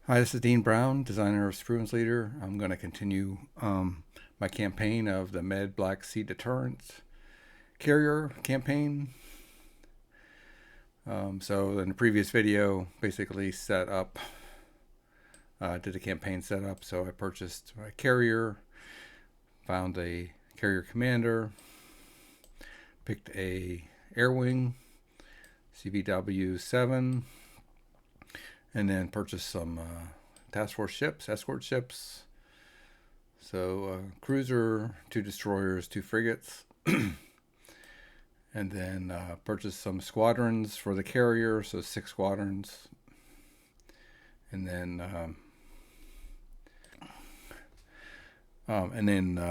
Hi, this is Dean Brown, designer of Spruance Leader. I'm going to continue my campaign of the Med Black Sea Deterrence Carrier campaign. So in the previous video, basically set up, did a campaign setup. So I purchased a carrier, found a carrier commander, picked a air wing, CVW-7, and then purchased some task force ships, escort ships. So cruiser, 2 destroyers, 2 frigates, and then purchased some squadrons for the carrier, so 6 squadrons, and then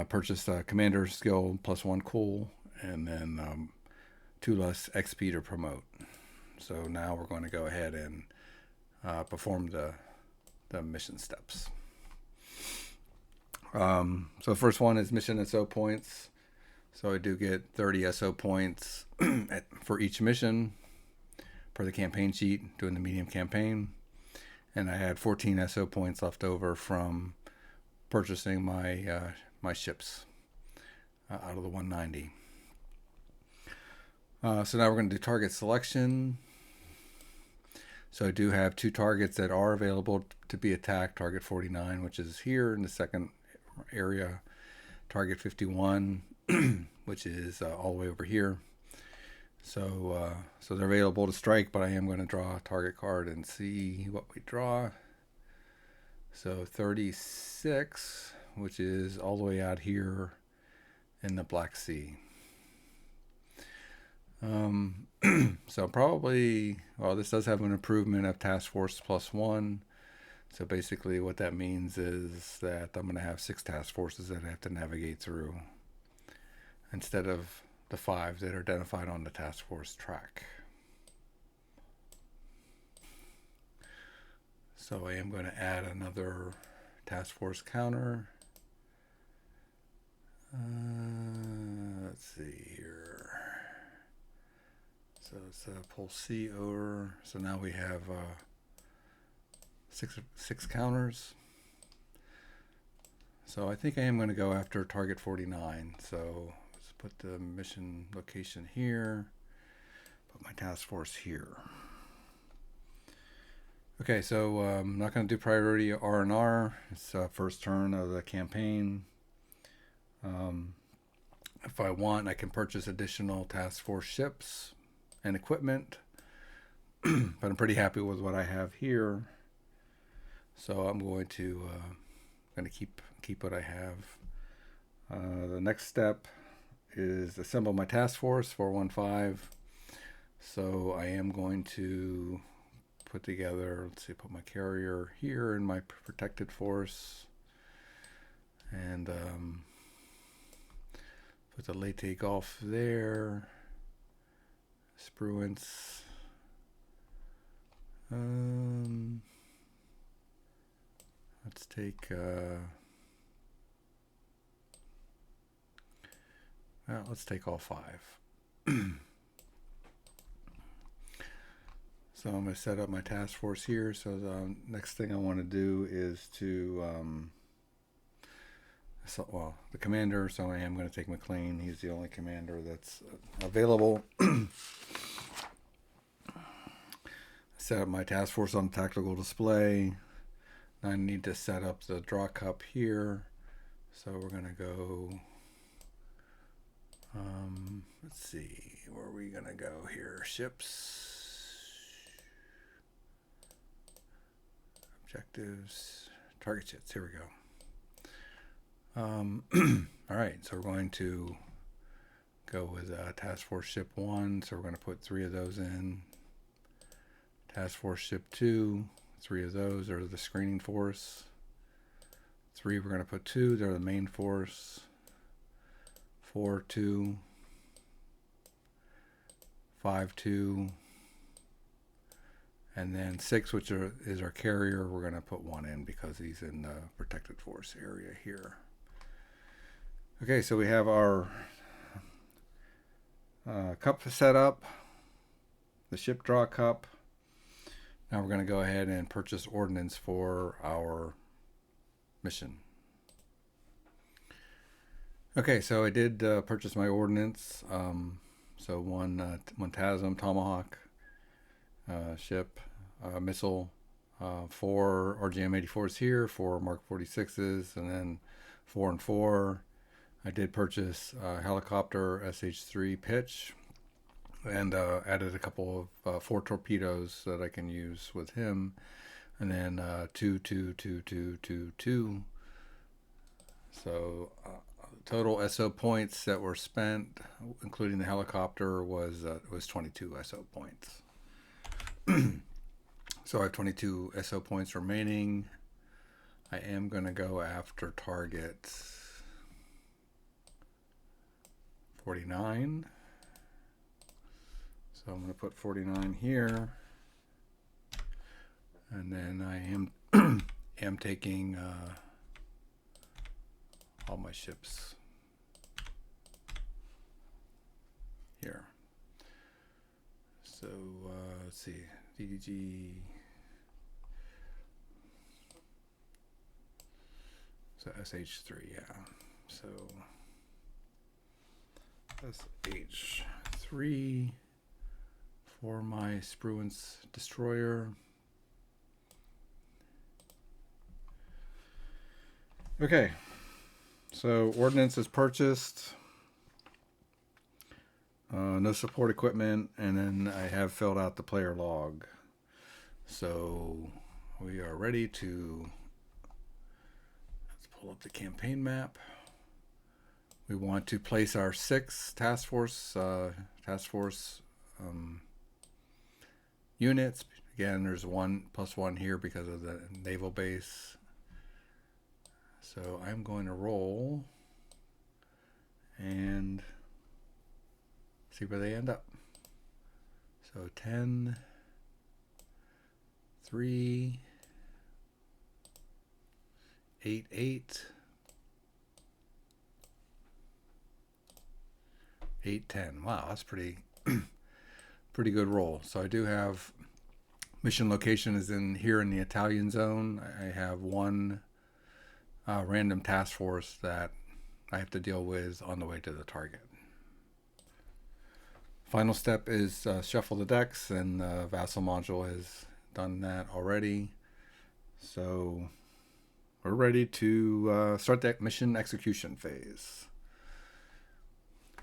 purchased a commander skill +1 cool, and then 2 less XP to promote. So now we're going to go ahead and perform the mission steps. So the first one is mission SO points. So I do get 30 SO points for each mission per the campaign sheet, doing the medium campaign. And I had 14 SO points left over from purchasing my ships out of the 190. So now we're going to do target selection. So I do have 2 targets that are available to be attacked. Target 49, which is here in the second area. Target 51, which is all the way over here. So they're available to strike, but I am going to draw a target card and see what we draw. So 36, which is all the way out here in the Black Sea. So probably, well, this does have an improvement of task force +1. So basically what that means is that I'm going to have 6 task forces that I have to navigate through instead of the 5 that are identified on the task force track. So I am going to add another task force counter. Let's see here. So let's pull C over. So now we have 6 counters. So I think I am going to go after target 49. So let's put the mission location here. Put my task force here. Okay, so I'm not going to do priority R&R. It's first turn of the campaign. If I want, I can purchase additional task force ships and equipment, but I'm pretty happy with what I have here. So I'm going to keep what I have. The next step is assemble my task force 415. So I am going to put together, let's see, put my carrier here in my protected force, and put the Leyte Gulf there. Spruance. Let's take let's take all 5. So I'm going to set up my task force here. So the next thing I want to do is to the commander. So I am going to take McLean. He's the only commander that's available. Set up my task force on tactical display. I need to set up the draw cup here. So we're going to go, let's see, where are we going to go here? Ships, objectives, target ships, here we go. All right, so we're going to go with task force ship 1. So we're going to put 3 of those in. Task force ship 2, 3 of those are the screening force. 3, we're going to put 2, they're the main force. 4, 2, 5, 2, and then 6, which is our carrier, we're going to put 1 in because he's in the protected force area here. Okay, so we have our cup set up, the ship draw cup. Now we're going to go ahead and purchase ordnance for our mission. Okay, so I did purchase my ordnance. So one TASM Tomahawk ship, missile, 4 RGM-84s here, 4 Mark 46s, and then 4 and 4. I did purchase a helicopter SH-3 pitch and added a couple of 4 torpedoes that I can use with him, and then 2, 2, 2, 2, 2, 2. So total SO points that were spent, including the helicopter, was 22 SO points. So I have 22 SO points remaining. I am going to go after target 49. So I'm going to put 49 here. And then I am taking all my ships here. So let's see, DDG. So SH3, yeah. So SH3 for my Spruance destroyer. Okay, so ordnance is purchased. No support equipment, and then I have filled out the player log. So we are ready to, let's pull up the campaign map. We want to place our 6 task force units. Again, there's +1 here because of the naval base. So I'm going to roll and see where they end up. So 10, 3, 8, 8, 8, 10. Wow, that's pretty good roll. So I do have mission location is in here in the Italian zone. I have 1 random task force that I have to deal with on the way to the target. Final step is shuffle the decks, and the Vassal module has done that already. So we're ready to start that mission execution phase,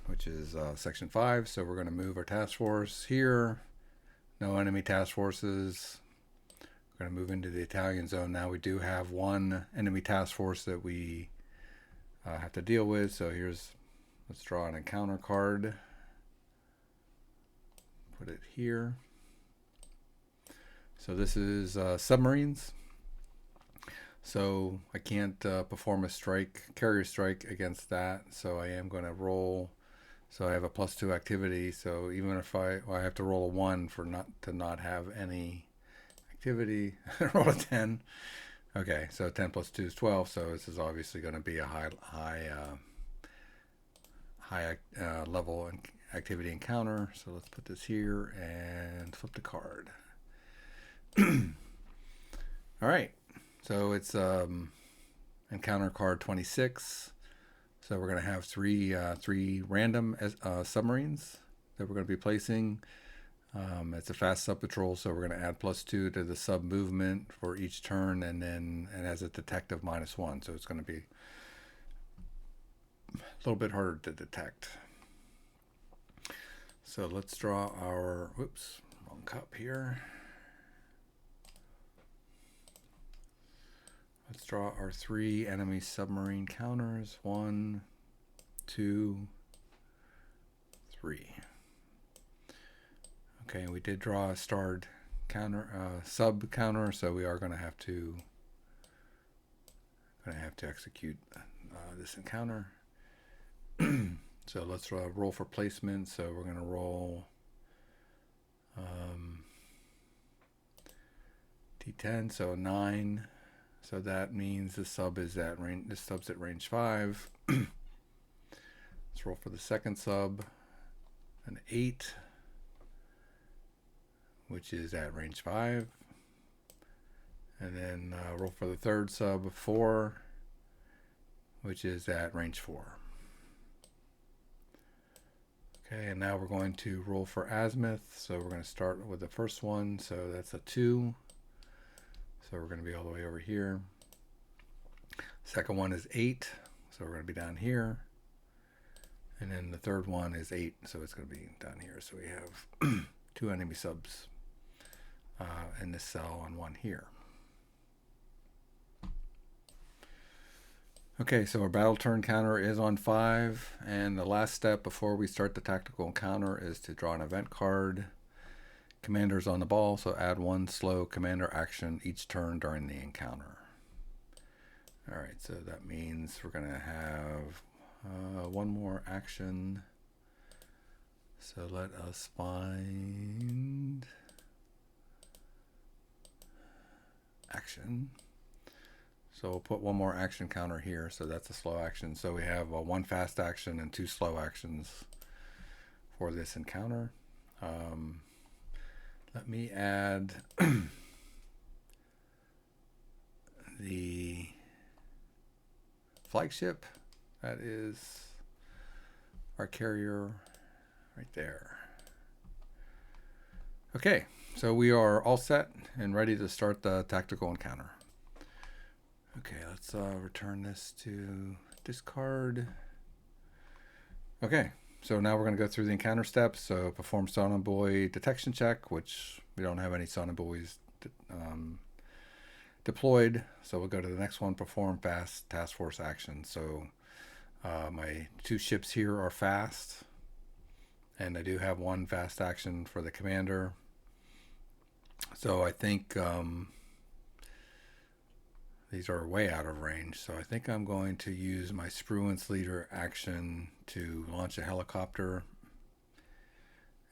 which is section 5. So we're going to move our task force here. No enemy task forces. We're going to move into the Italian zone. Now we do have 1 enemy task force that we have to deal with. So let's draw an encounter card. Put it here. So this is submarines. So I can't perform a carrier strike against that. So I am going to roll. So I have a +2 activity. So even if I have to roll a 1 for not have any activity, roll a 10. Okay, so 10 + 2 is 12. So this is obviously going to be a high level activity encounter. So let's put this here and flip the card. All right, so it's encounter card 26. So we're going to have three random submarines that we're going to be placing. It's a fast sub patrol, so we're going to add +2 to the sub movement for each turn, and as a detective -1. So it's going to be a little bit harder to detect. So let's draw our, wrong cup here. Let's draw our 3 enemy submarine counters. 1, 2, 3. Okay, we did draw a starred counter, sub counter, so we are going to have to execute this encounter. So let's roll for placement. So we're going to roll D10, so 9. So that means the sub is at range. This sub's at range 5. Let's roll for the second sub, an 8, which is at range 5. And then roll for the third sub 4, which is at range 4. Okay, and now we're going to roll for azimuth. So we're going to start with the first one. So that's a 2. So we're going to be all the way over here. Second one is 8. So we're going to be down here. And then the third one is 8. So it's going to be down here. So we have 2 enemy subs in this cell and 1 here. Okay, so our battle turn counter is on 5, and the last step before we start the tactical encounter is to draw an event card. Commander's on the ball, so add 1 slow commander action each turn during the encounter. Alright, so that means we're going to have 1 more action. So let us find action. So we'll put 1 more action counter here. So that's a slow action. So we have 1 fast action and 2 slow actions for this encounter. Let me add the flagship. That is our carrier right there. Okay, so we are all set and ready to start the tactical encounter. Okay, let's return this to discard. Okay, so now we're going to go through the encounter steps. So perform sonobuoy detection check, which we don't have any sonobuoys deployed. So we'll go to the next one, perform fast task force action. So my 2 ships here are fast, and I do have 1 fast action for the commander. So I think these are way out of range, so I think I'm going to use my Spruance Leader action to launch a helicopter.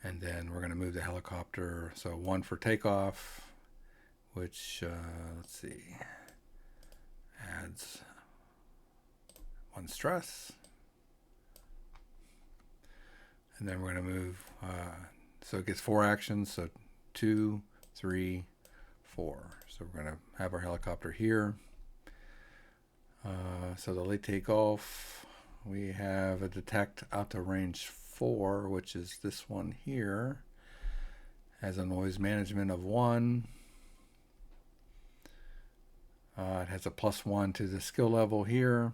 And then we're going to move the helicopter, so 1 for takeoff, which, let's see, adds 1 stress. And then we're going to move, so it gets 4 actions, so 2, 3, 4. So we're going to have our helicopter here. So the late takeoff, we have a detect out to range 4, which is this one here. Has a noise management of 1. It has a +1 to the skill level here.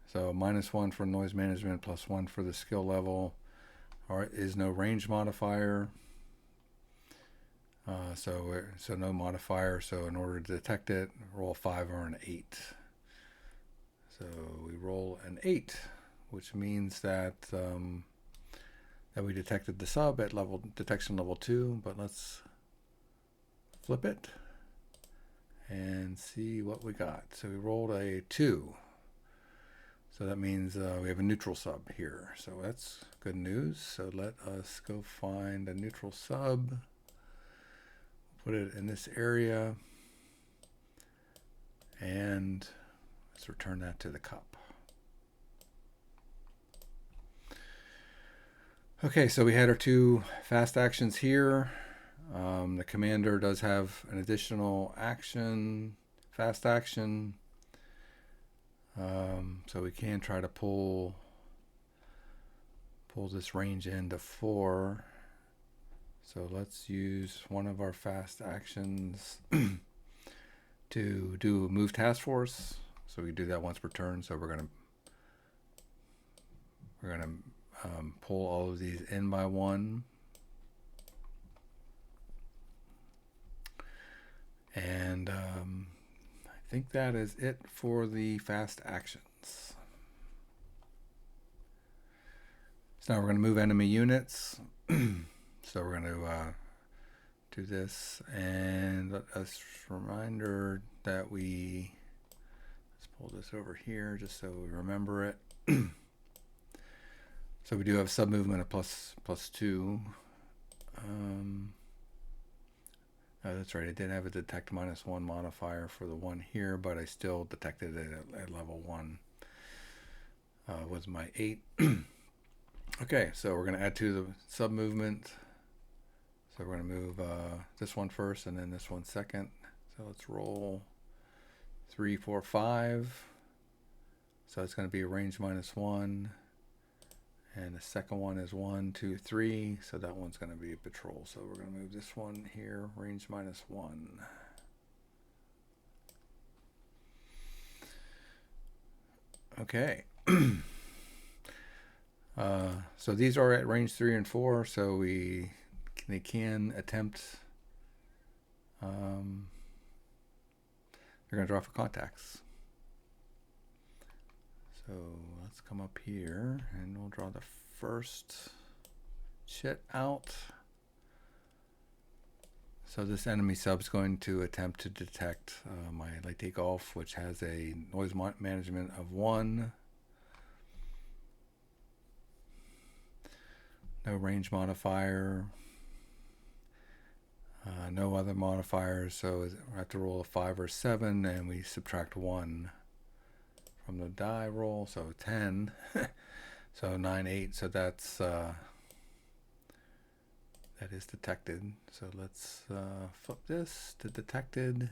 So -1 for noise management, +1 for the skill level. There is no range modifier. So no modifier. So in order to detect it, roll a 5 or an 8. So we roll an 8, which means that that we detected the sub at detection level 2. But let's flip it and see what we got. So we rolled a 2. So that means we have a neutral sub here. So that's good news. So let us go find a neutral sub. Put it in this area. And let's return that to the cup. Okay, so we had our 2 fast actions here. The commander does have an additional action, fast action. So we can try to pull this range into 4. So let's use one of our fast actions to do move task force. So we do that once per turn. So we're gonna pull all of these in by 1. And I think that is it for the fast actions. So now we're going to move enemy units. So we're going to do this, and let us reminder that let's pull this over here just so we remember it. So we do have sub movement of +2. That's right, I did have a detect -1 modifier for the 1 here, but I still detected it at level 1. Was my 8. Okay, so we're going to add to the sub movement. So we're going to move this one first and then this one second. So let's roll 3, 4, 5. So it's going to be range -1. And the second one is 1, 2, 3. So that one's going to be a patrol. So we're going to move this one here, range -1. Okay. So these are at range 3 and 4. So they can attempt. They're going to draw for contacts. So let's come up here and we'll draw the first chit out. So this enemy sub is going to attempt to detect my Leyte Gulf, which has a noise management of 1. No range modifier. No other modifiers, so we have to roll a 5 or 7, and we subtract 1 from the die roll, so 10. So 9, 8, so that's that is detected. So let's flip this to detected.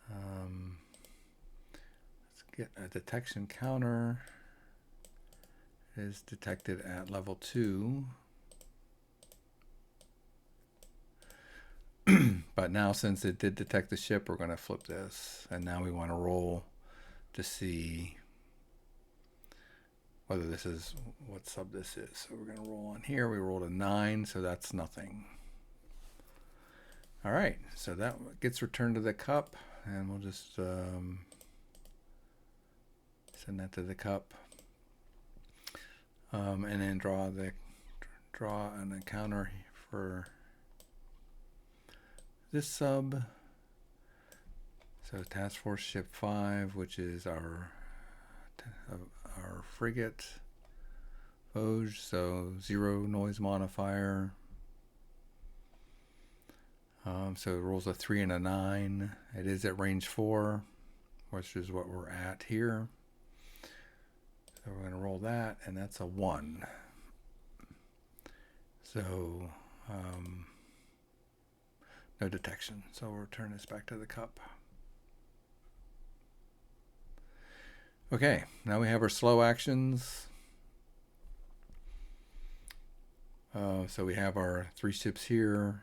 Let's get a detection counter. It is detected at level 2. But now since it did detect the ship, we're going to flip this. And now we want to roll to see whether this is what sub this is. So we're going to roll on here. We rolled a 9, so that's nothing. All right, so that gets returned to the cup. And we'll just send that to the cup. And then draw an encounter for this sub. So Task Force Ship 5, which is our frigate, Vosges, so 0 noise modifier. So it rolls a 3 and a 9. It is at range 4, which is what we're at here. So we're going to roll that, and that's a 1. So no detection. So we'll return this back to the cup. Okay, now we have our slow actions. So we have our 3 ships here.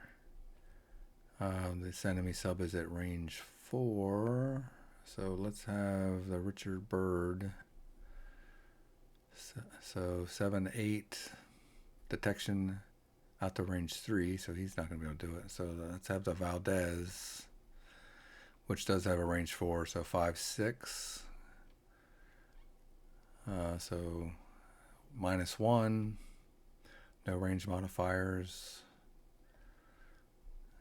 This enemy sub is at range 4. So let's have the Richard Byrd. So 7, 8. Detection out to range 3, so he's not going to be able to do it. So let's have the Valdez, which does have a range 4, so 5, 6. So -1, no range modifiers.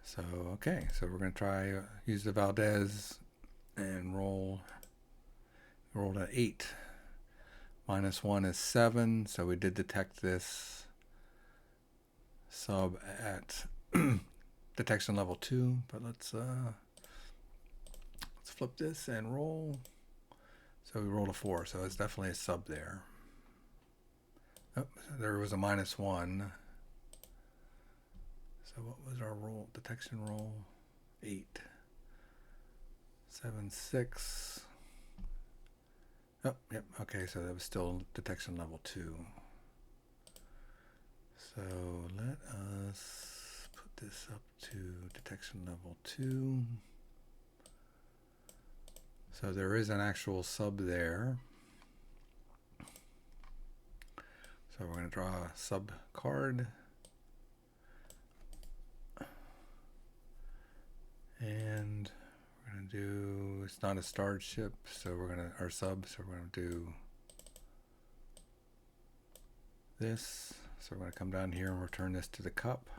So okay, so we're going to try use the Valdez and roll an 8. -1 is 7, so we did detect this sub at detection level 2, but let's flip this and roll. So we rolled a 4, so it's definitely a sub there. Oh, there was a -1. So what was our roll? Detection roll? 8. 7, 6. Oh, yep. Okay, so that was still detection level 2. So let us put this up to detection level 2. So there is an actual sub there. So we're going to draw a sub card. And we're going to do, it's not a starred ship, so we're going to, our sub, so we're going to do this. So we're going to come down here and return this to the cup.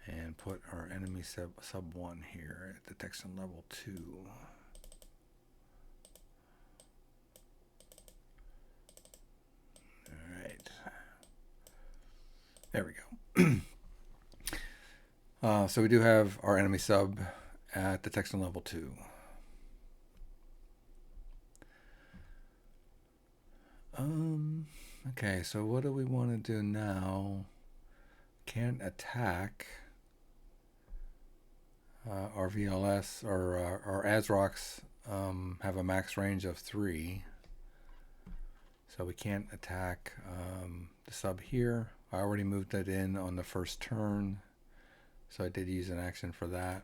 And put our enemy sub 1 here at detection level 2. All right. There we go. So we do have our enemy sub at detection level 2. Okay, so what do we want to do now? Can't attack. Our VLS or our ASROCs have a max range of 3, so we can't attack the sub here. I already moved it in on the first turn, so I did use an action for that.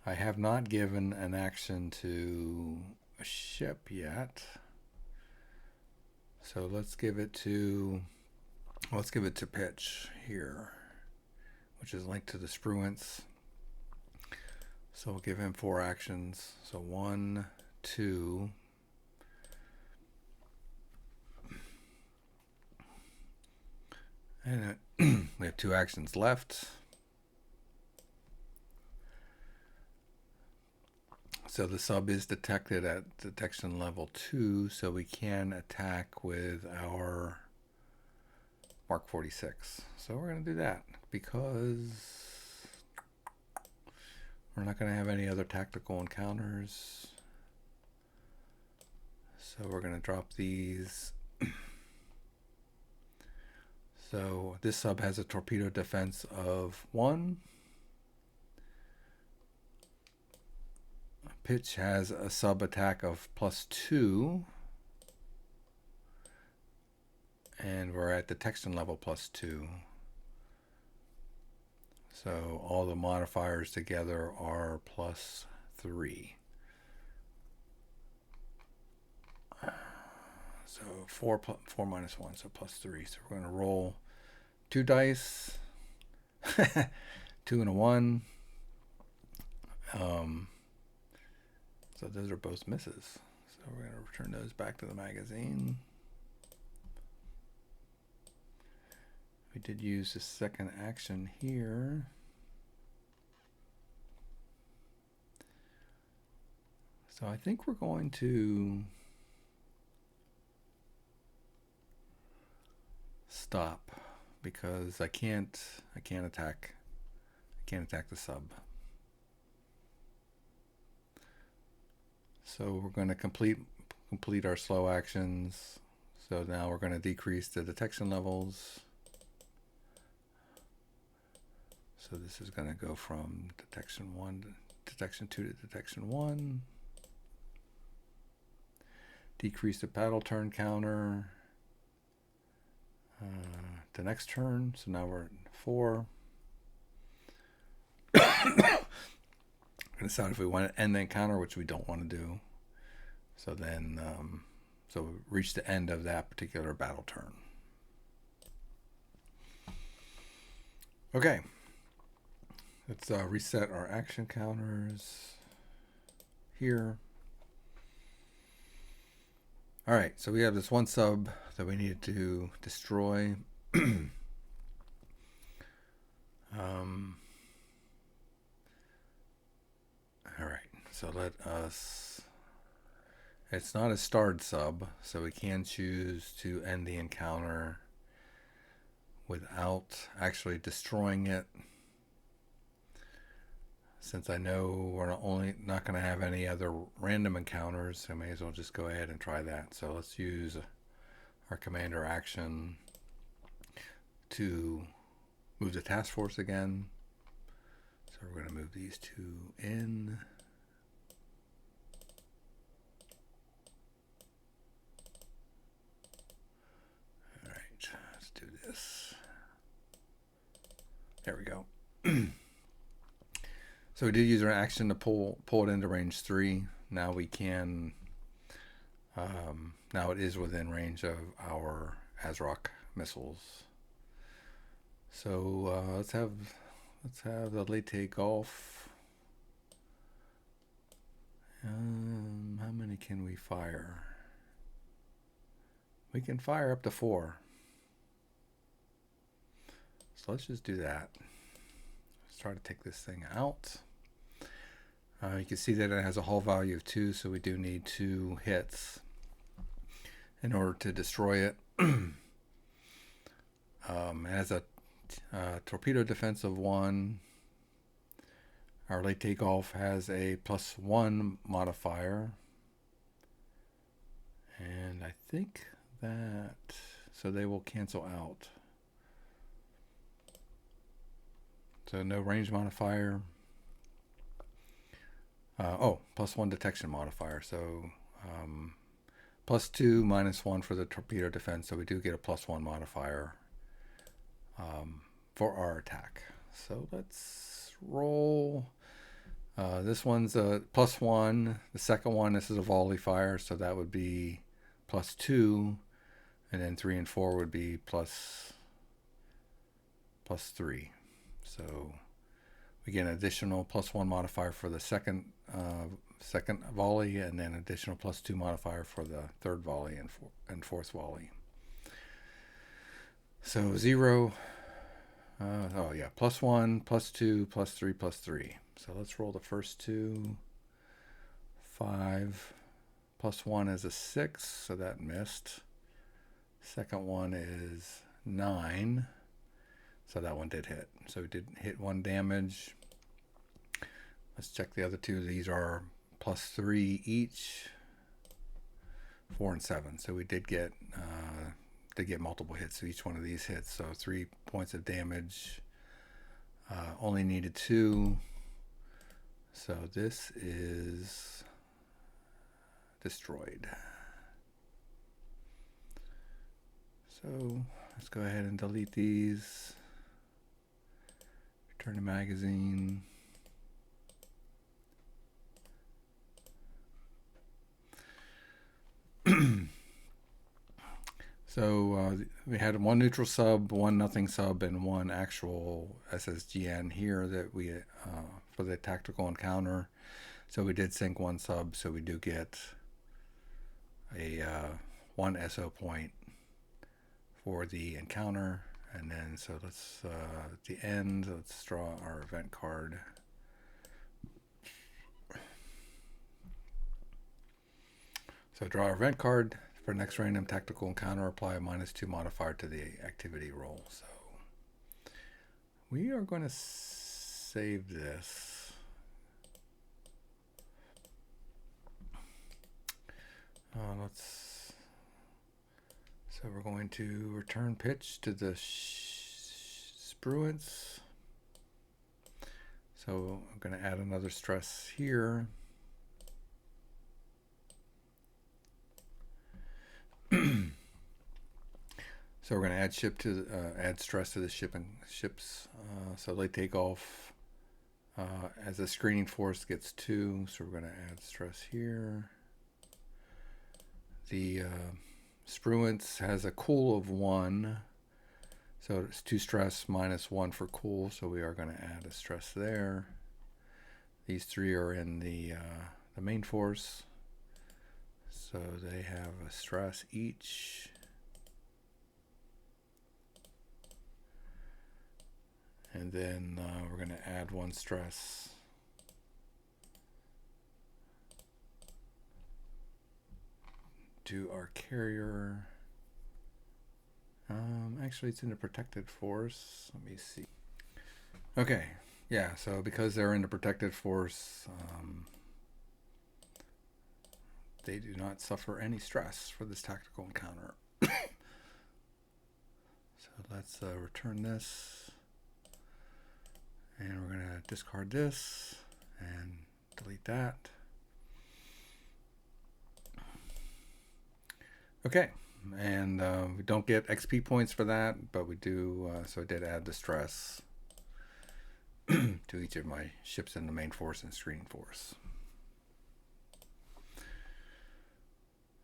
I have not given an action to a ship yet, so let's give it to pitch here, which is linked to the Spruance. So we'll give him 4 actions. So 1, 2, and we have 2 actions left. So the sub is detected at detection level 2, so we can attack with our Mark 46. So we're going to do that because we're not going to have any other tactical encounters. So we're going to drop these. So this sub has a torpedo defense of 1. Pitch has a sub attack of +2. And we're at detection level +2. So all the modifiers together are +3. So 4 minus 1, so +3. So we're going to roll 2 dice, 2 and a 1. So those are both misses. So we're going to return those back to the magazine. We did use the second action here. So I think we're going to stop because I can't attack the sub. So we're going to complete our slow actions. So now we're going to decrease the detection levels. So this is going to go from detection 1 to detection 2 to detection 1. Decrease the battle turn counter the next turn. So now we're at 4. Decide if we want to end the encounter, which we don't want to do. So then, so reach the end of that particular battle turn. Okay, let's reset our action counters here. All right, so we have this one sub that we need to destroy. All right, so let us, it's not a starred sub, so we can choose to end the encounter without actually destroying it. Since I know we're not going to have any other random encounters, I may as well just go ahead and try that. So let's use our commander action to move the task force again. So we're going to move these 2 in. All right, let's do this. There we go. So we did use our action to pull it into range 3. Now we can, now it is within range of our ASROC missiles. So let's have the Leyte Gulf. How many can we fire? We can fire up to 4. So let's just do that. Let's try to take this thing out. You can see that it has a hull value of 2, so we do need 2 hits in order to destroy it. It has a torpedo defense of 1. Our Leyte Gulf has a +1 modifier. And I think that, so they will cancel out. So no range modifier. Oh, +1 detection modifier. So +2, -1 for the torpedo defense. So we do get a +1 modifier for our attack. So let's roll. This one's a +1. The second one, this is a volley fire, so that would be +2, and then 3 and 4 would be +3. So we get an additional +1 modifier for the second volley, and then additional +2 modifier for the third volley and fourth volley. So 0. Oh yeah, +1, +2, +3, +3. So let's roll the first two. 5. +1 is a 6, so that missed. Second one is 9, so that one did hit. So we did hit 1 damage. Let's check the other two. These are +3 each. 4 and 7. So we did get multiple hits. So each one of these hits. So 3 points of damage. Only needed 2. So this is destroyed. So let's go ahead and delete these. Return to magazine. So we had 1 neutral sub, 1 nothing sub, and 1 actual SSGN here that we for the tactical encounter. So we did sink 1 sub, so we do get a 1 SO point for the encounter. And then so let's at the end, let's draw our event card. So draw our event card. For next random tactical encounter, apply a -2 modifier to the activity roll. So we are going to save this. So we're going to return pitch to the Spruance. So I'm going to add another stress here. So we're going to add stress to the ships. So late takeoff as a screening force gets 2. So we're going to add stress here. The Spruance has a cool of 1. So it's 2 stress -1 for cool. So we are going to add a stress there. These 3 are in the main force. So they have a stress each. And then we're going to add 1 stress to our carrier. Actually, it's in the protected force. Let me see. Okay, yeah, so because they're in the protected force, they do not suffer any stress for this tactical encounter. So let's return this. And we're going to discard this and delete that. Okay, and we don't get XP points for that, but we do, so I did add the stress to each of my ships in the main force and screening force.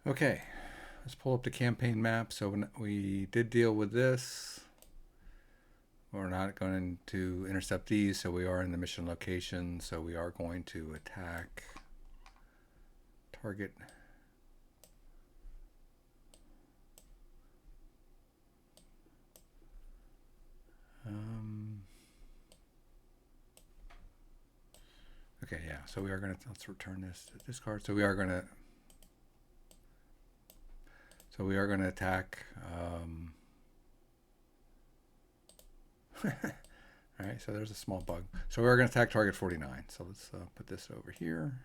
Okay, let's pull up the campaign map. So we did deal with this. We're not going to intercept these, so we are in the mission location. So we are going to attack target. Okay, yeah, so we are going to, let's return this to discard. So we are going to attack. All right, so there's a small bug. So we're going to attack target 49. So let's put this over here.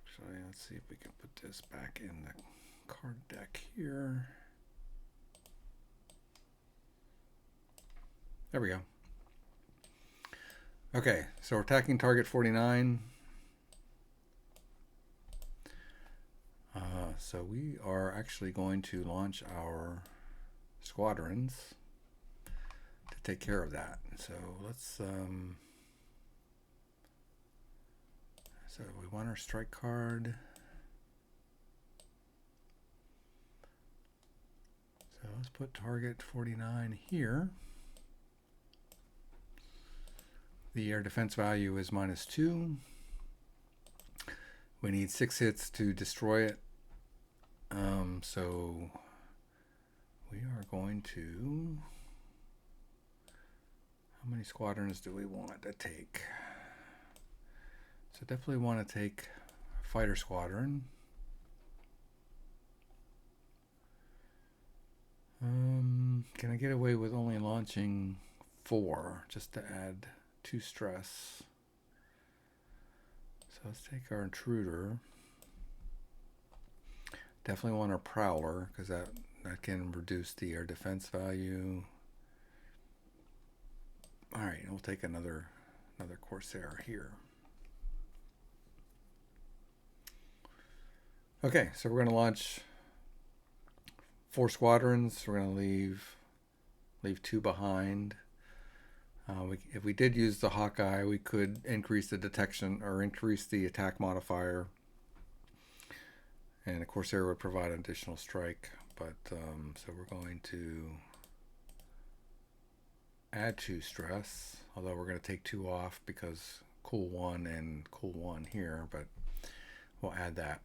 Actually, let's see if we can put this back in the card deck here. There we go. Okay, so we're attacking target 49. So we are actually going to launch our squadrons to take care of that. So let's, so we want our strike card. So let's put target 49 here. The air defense value is -2. We need 6 hits to destroy it. So we are going to, how many squadrons do we want to take? So definitely want to take a fighter squadron. Can I get away with only launching 4 just to add 2 stress? So let's take our intruder. Definitely want our prowler because that can reduce the air defense value. All right, we'll take another Corsair here. Okay, so we're going to launch 4 squadrons. We're going to leave 2 behind. If we did use the Hawkeye, we could increase the detection or increase the attack modifier, and the Corsair would provide an additional strike. But so we're going to add 2 stress, although we're going to take 2 off because cool 1 and cool 1 here, but we'll add that.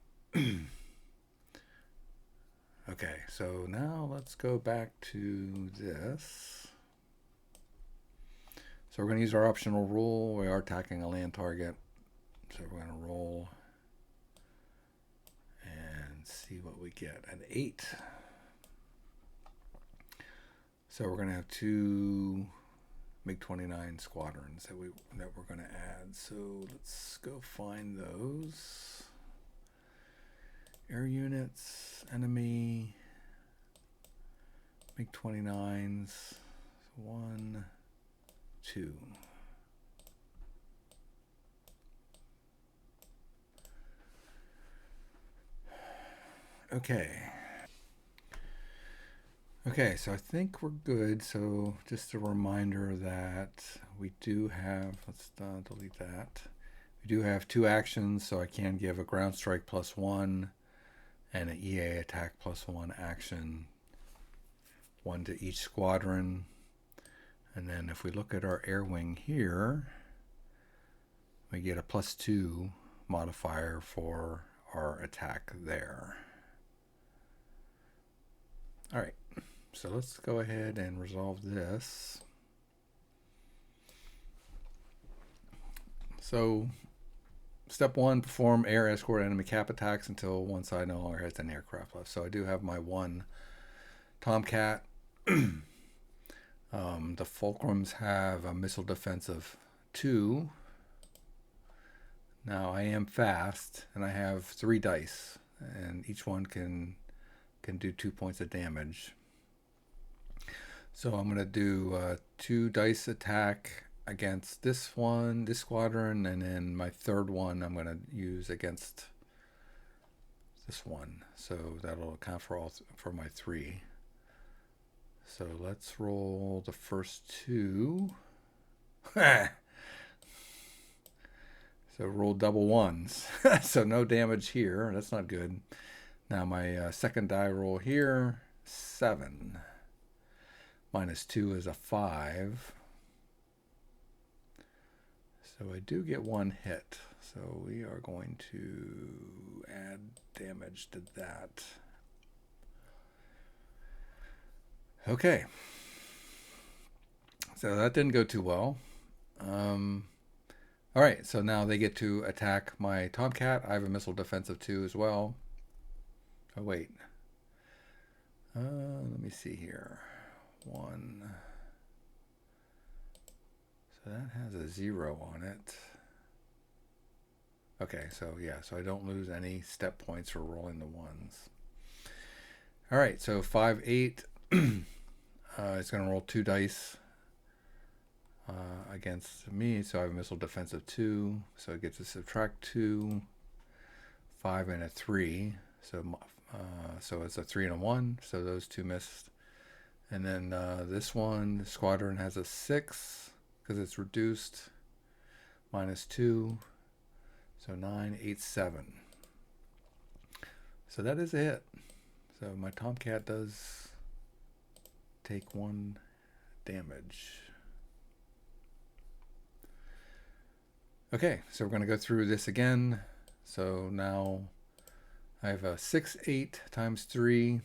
Okay, so now let's go back to this. So we're going to use our optional roll. We are attacking a land target, so we're going to roll and see what we get. An 8. So we're going to have 2 MiG-29 squadrons that we're going to add. So let's go find those. Air units, enemy, MiG-29s, 1, 2. Okay, so I think we're good. So just a reminder that we do have, let's delete that. We do have 2 actions, so I can give a ground strike +1 and an EA attack +1 action, 1 to each squadron. And then if we look at our air wing here, we get a +2 modifier for our attack there. All right, so let's go ahead and resolve this. So step 1, perform air escort enemy cap attacks until one side no longer has an aircraft left. So I do have my 1 Tomcat. The Fulcrums have a missile defense of 2. Now I am fast, and I have 3 dice, and each one can do 2 points of damage. So I'm going to do 2 dice attack against this squadron, and then my 3rd one I'm going to use against this one. So that'll account for my 3. So let's roll the first 2. So roll double 1s. So no damage here. That's not good. Now my second die roll here, 7. -2 is a 5. So I do get 1 hit. So we are going to add damage to that. Okay. So that didn't go too well. All right, so now they get to attack my Tomcat. I have a missile defense of 2 as well. Oh, wait. Let me see here. 1. So that has a 0 on it. Okay, so yeah, so I don't lose any step points for rolling the 1s. All right, so 5, 8. It's going to roll 2 dice. against me. So I have a missile defense of 2. So it gets to subtract 2, 5, and a 3. So it's a 3 and a 1. So those 2 missed. And then this one, the squadron has a 6 because it's reduced, -2. So 9, 8, 7. So that is a hit. So my Tomcat does take 1 damage. Okay, so we're going to go through this again. So now I have a 6, 8 times 3.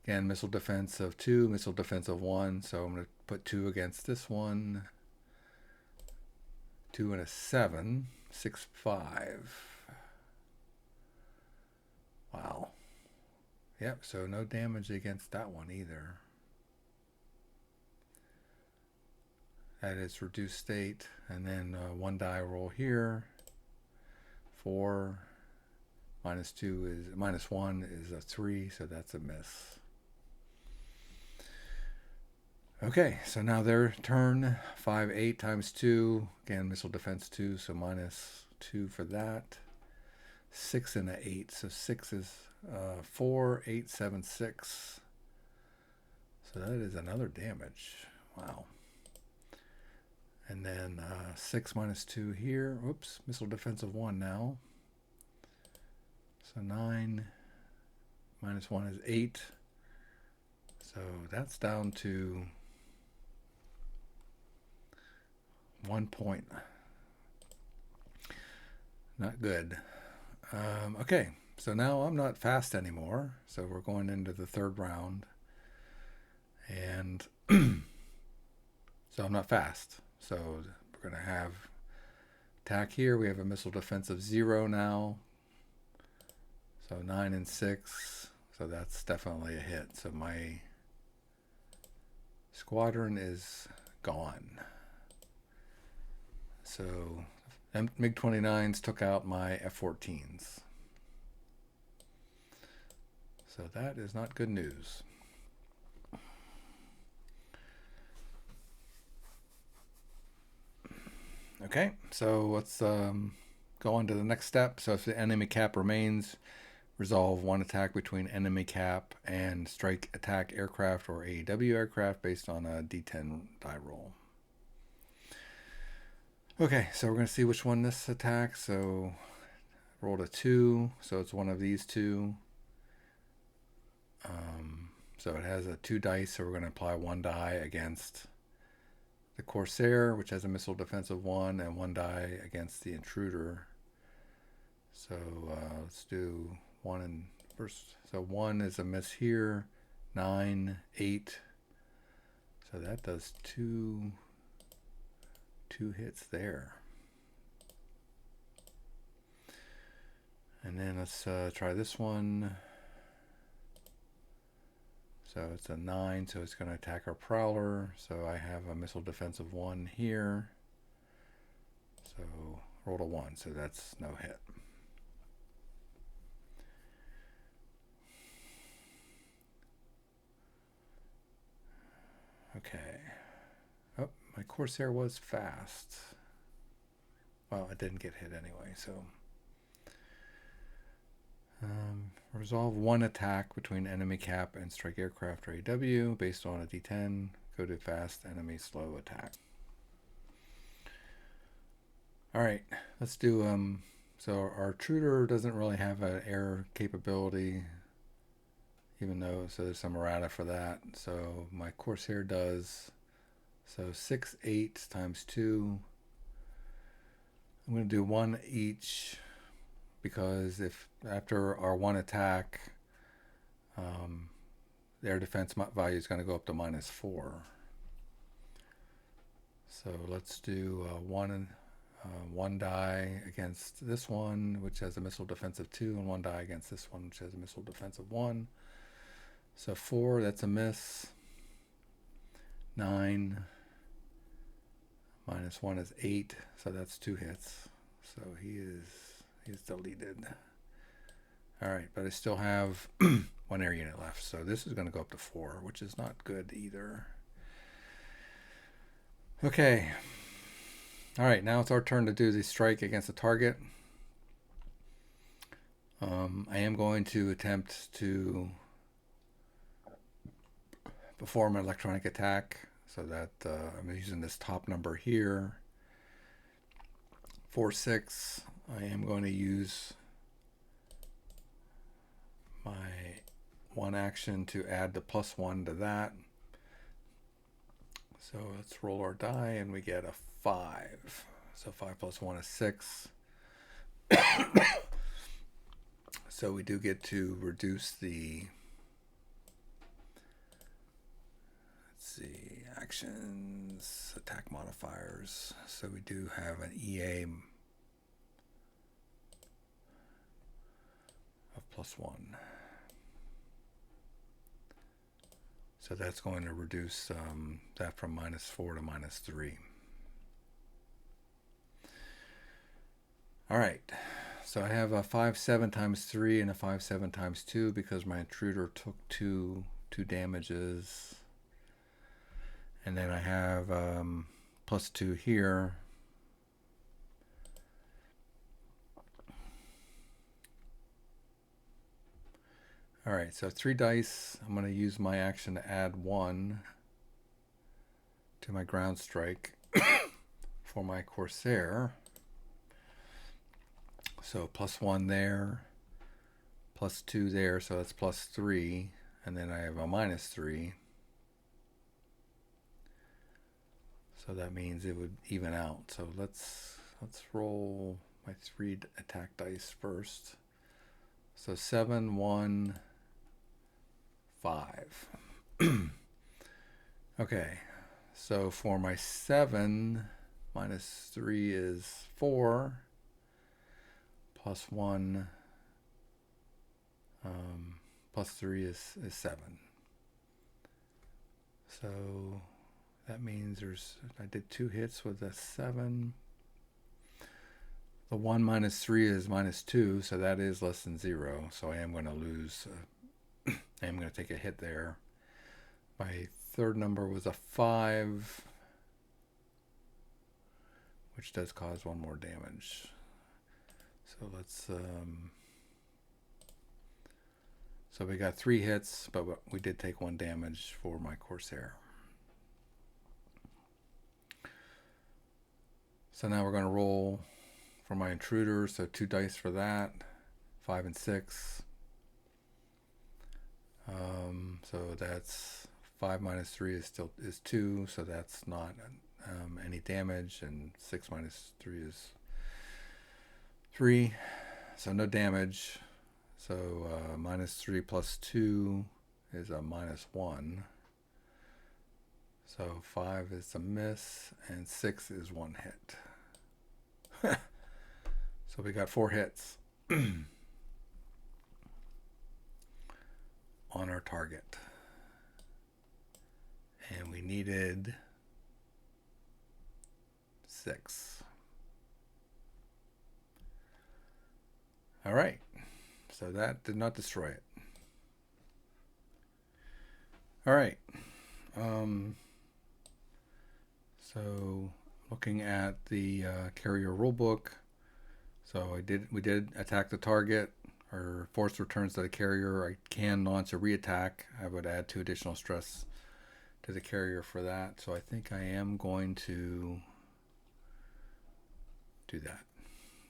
Again, missile defense of 2, missile defense of 1. So I'm going to put 2 against this one. 2 and a 7. 6, 5. Wow. Yep, so no damage against that one either. That is reduced state. And then 1 die roll here. 4. -2 is -1 is a 3, so that's a miss. Okay, so now their turn. 5, 8 times 2. Again, missile defense 2, so -2 for that. 6 and an 8, so 6 is 4, 8, 7, 6. So that is another damage. Wow. And then 6 -2 here. Oops, missile defense of 1 now. So 9 -1 is 8. So that's down to 1 point. Not good. Okay, so now I'm not fast anymore. So we're going into the 3rd round. And so I'm not fast. So we're going to have attack here. We have a missile defense of 0 now. So 9 and 6. So that's definitely a hit. So my squadron is gone. So MiG-29s took out my F-14s. So that is not good news. Okay, so let's go on to the next step. So if the enemy cap remains, resolve 1 attack between enemy cap and strike attack aircraft or AEW aircraft based on a D10 die roll. Okay, so we're going to see which one this attacks. So rolled a 2, so it's one of these 2. So it has a 2 dice, so we're going to apply 1 die against the Corsair, which has a missile defense of 1, and 1 die against the Intruder. So let's do 1 and first. So 1 is a miss here. 9, 8. So that does 2 hits there. And then let's try this one. So it's a 9, so it's going to attack our Prowler. So I have a missile defense of 1 here. So rolled a 1, so that's no hit. Okay. Oh, my Corsair was fast. Well, it didn't get hit anyway, so. Resolve 1 attack between enemy cap and strike aircraft or AW based on a D10. Go to fast, enemy, slow attack. Alright, let's do, so our Intruder doesn't really have an air capability, even though, so there's some errata for that. So my Corsair does, so 6, 8 times 2. I'm going to do 1 each, because if after our 1 attack, their defense value is going to go up to -4. So let's do 1 die against this one, which has a missile defense of 2, and 1 die against this one, which has a missile defense of 1. So 4, that's a miss. 9 -1 is 8, so that's 2 hits. So he's deleted. All right, but I still have 1 air unit left, so this is going to go up to 4, which is not good either. Okay. All right, now it's our turn to do the strike against the target. I am going to attempt to perform an electronic attack, so that I'm using this top number here, 4-6. I am going to use my one action to add the +1 to that. So let's roll our die, and we get a 5. So 5 + 1 is 6. So we do get to reduce the, let's see, actions, attack modifiers. So we do have an EA of +1. So that's going to reduce that from -4 to -3. All right. So I have a 5/7 × 3 and a 5/7 × 2 because my intruder took two damages. And then I have +2 here. All right, so 3 dice. I'm going to use my action to add 1 to my ground strike for my Corsair. So +1 there, +2 there, so that's +3, and then I have a -3. So that means it would even out. So let's roll my 3 attack dice first. So 7, 1, 5. Okay, so for my 7, -3 is 4. +1 +3 is 7. So that means I did 2 hits with a 7. The 1 -3 is -2, so that is less than 0. So I am going to lose. I am going to take a hit there. My third number was a 5, which does cause 1 more damage. So let's, so we got 3 hits, but we did take 1 damage for my Corsair. So now we're going to roll for my intruder. So 2 dice for that, 5 and 6. So that's 5 -3 is 2, so that's not any damage, and 6 -3 is 3, so no damage. So -3 + 2 is a -1. So 5 is a miss, and 6 is 1 hit. So we got 4 hits on our target. And we needed 6. All right. So that did not destroy it. All right. So looking at the carrier rulebook, so we did attack the target, or force returns to the carrier. I can launch a reattack. I would add 2 additional stress to the carrier for that. So I think I am going to do that.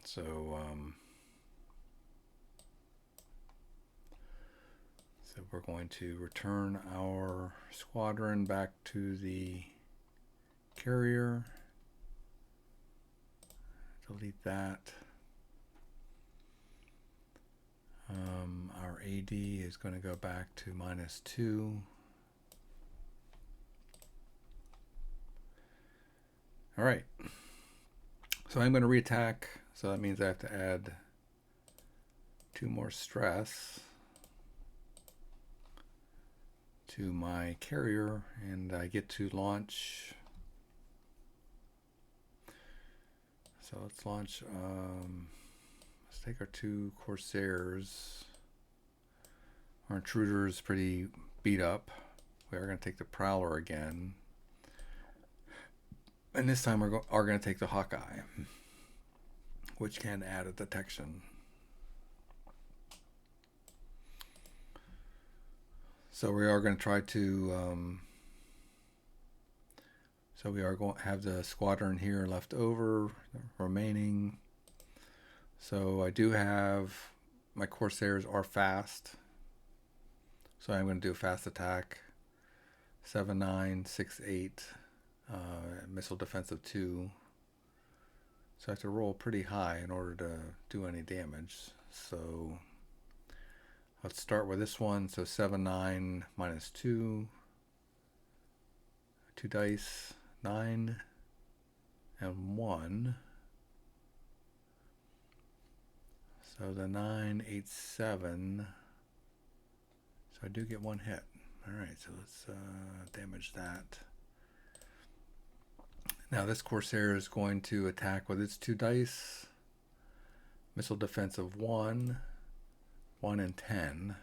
So so we're going to return our squadron back to the carrier. Delete that. Our AD is going to go back to -2. All right. So I'm going to reattack. So that means I have to add 2 more stress to my carrier, and I get to launch. So let's launch. Let's take our 2 Corsairs. Our intruder is pretty beat up. We are going to take the Prowler again. And this time we are going to take the Hawkeye, which can add a detection. So we are going to try to, so we are going to have the squadron here left over, remaining. So I do have, my Corsairs are fast. So I'm going to do a fast attack, 7-9, 6-8, missile defense of 2. So I have to roll pretty high in order to do any damage. So let's start with this one. So 7-9 minus 2. 2 dice, 9 and 1. So the 9, 8, 7. So I do get 1 hit. Alright, so let's damage that. Now this Corsair is going to attack with its 2 dice. Missile defense of 1, 1 and 10.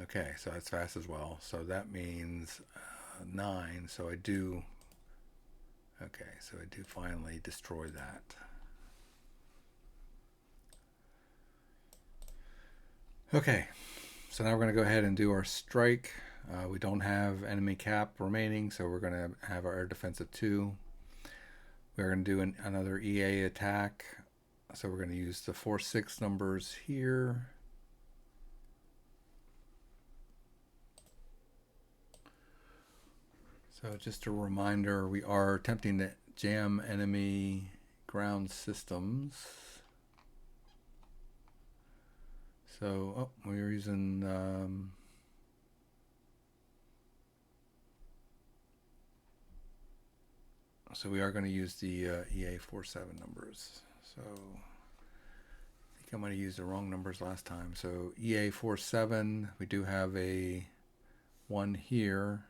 Okay, so that's fast as well. So that means 9. So I do, okay, so I do finally destroy that. Okay, so now we're going to go ahead and do our strike. We don't have enemy cap remaining, so we're going to have our air defense of 2. We're going to do another EA attack. So we're going to use the 4-6 numbers here. So just a reminder, we are attempting to jam enemy ground systems. So, we're using so we are going to use the EA47 numbers. So I think I might have used the wrong numbers last time. So EA47, we do have a 1 here.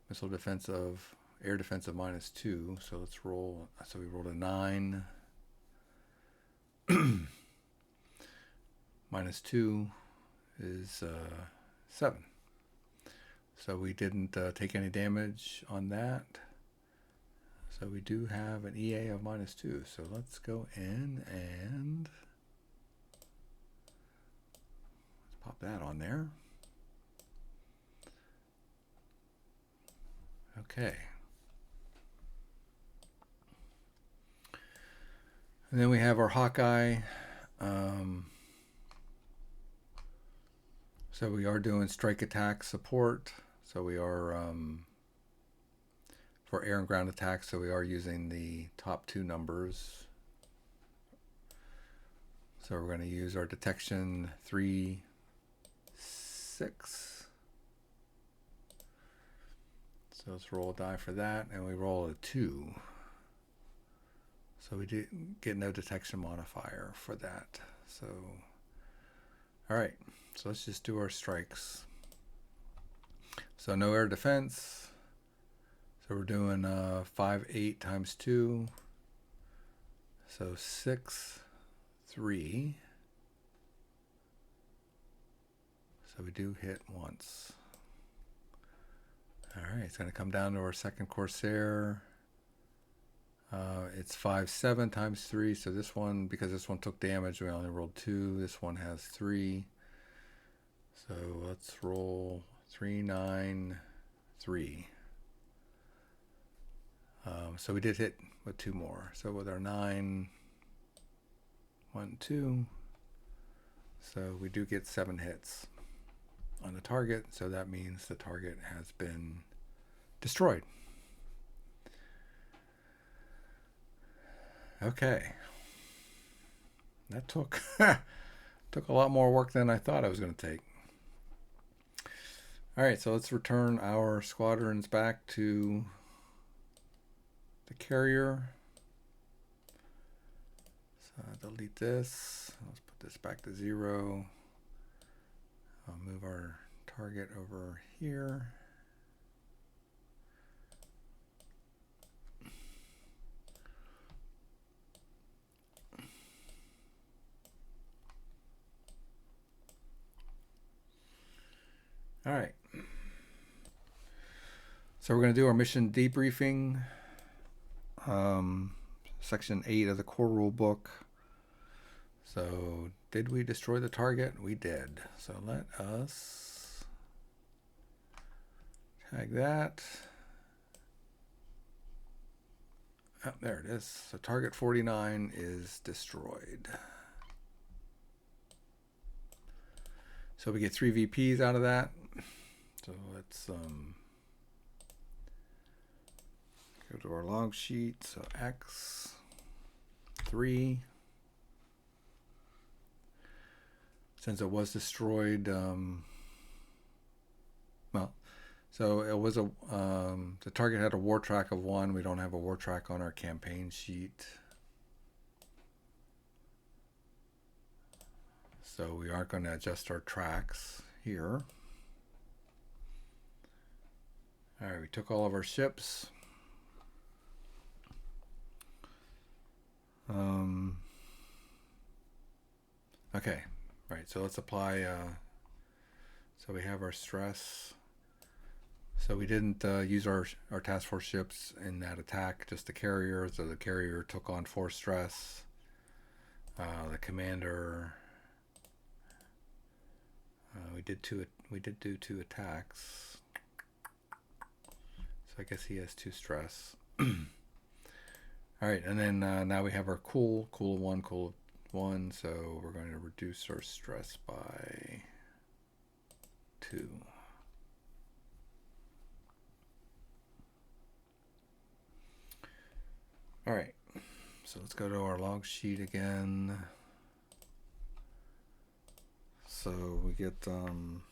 Missile defense of, air defense of -2. So let's roll. So we rolled a 9. -2 is 7. So we didn't take any damage on that. So we do have an EA of -2. So let's go in and let's pop that on there. Okay. And then we have our Hawkeye. So we are doing strike attack support. So we are for air and ground attacks. So we are using the top 2 numbers. So we're going to use our detection 3, 6. So let's roll a die for that, and we roll a 2. So we do get no detection modifier for that. So, all right. So let's just do our strikes. So no air defense. So we're doing 5, 8 times 2. So 6, 3. So we do hit once. All right, it's going to come down to our second Corsair. It's 5, 7 times 3. So this one, because this one took damage, we only rolled 2. This one has 3. So let's roll 3, 9, 3. So we did hit with 2 more. So with our 9, 1, 2. So we do get 7 hits on the target. So that means the target has been destroyed. Okay. That took took a lot more work than I thought I was going to take. All right, so let's return our squadrons back to the carrier. So delete this. Let's put this back to 0. I'll move our target over here. All right. So we're going to do our mission debriefing, section 8 of the core rule book. So did we destroy the target? We did. So let us tag that. Oh, there it is. So target 49 is destroyed. So we get 3 VPs out of that. So let's go to our log sheet. So X 3. Since it was destroyed, so it was the target had a war track of 1. We don't have a war track on our campaign sheet. So we aren't going to adjust our tracks here. All right, we took all of our ships. Okay, right, so let's apply, so we have our stress. So we didn't use our task force ships in that attack, just the carrier. So the carrier took on 4 stress. The commander, we did do 2 attacks. So I guess he has 2 stress. All right, and then now we have our cool 1. So we're going to reduce our stress by 2. All right, so let's go to our log sheet again. So we get 2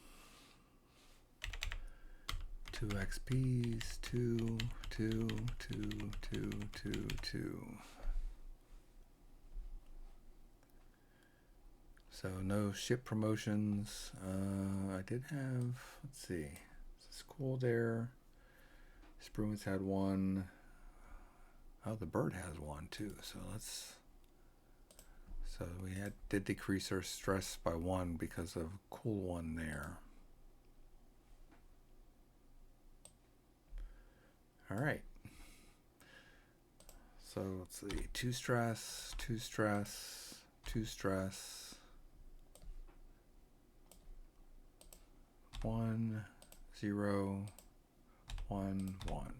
XPs, 2, 2, 2, 2, 2, 2. So no ship promotions. I did have, let's see, it's cool there. Spruance had 1. Oh, the bird has 1 too. So we did decrease our stress by 1 because of cool 1 there. All right. So let's see, 2 stress, 2 stress, 2 stress, 1, 0, 1, 1.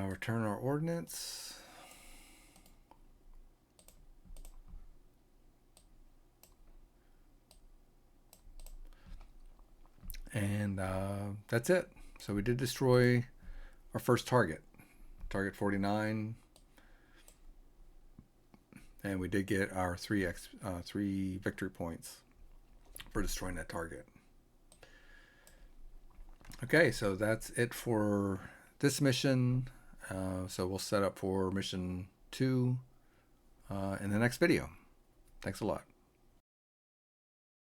Return our ordnance. And that's it. So we did destroy our first target, target 49. And we did get our 3 victory points for destroying that target. Okay, so that's it for this mission. So we'll set up for mission 2 in the next video. Thanks a lot.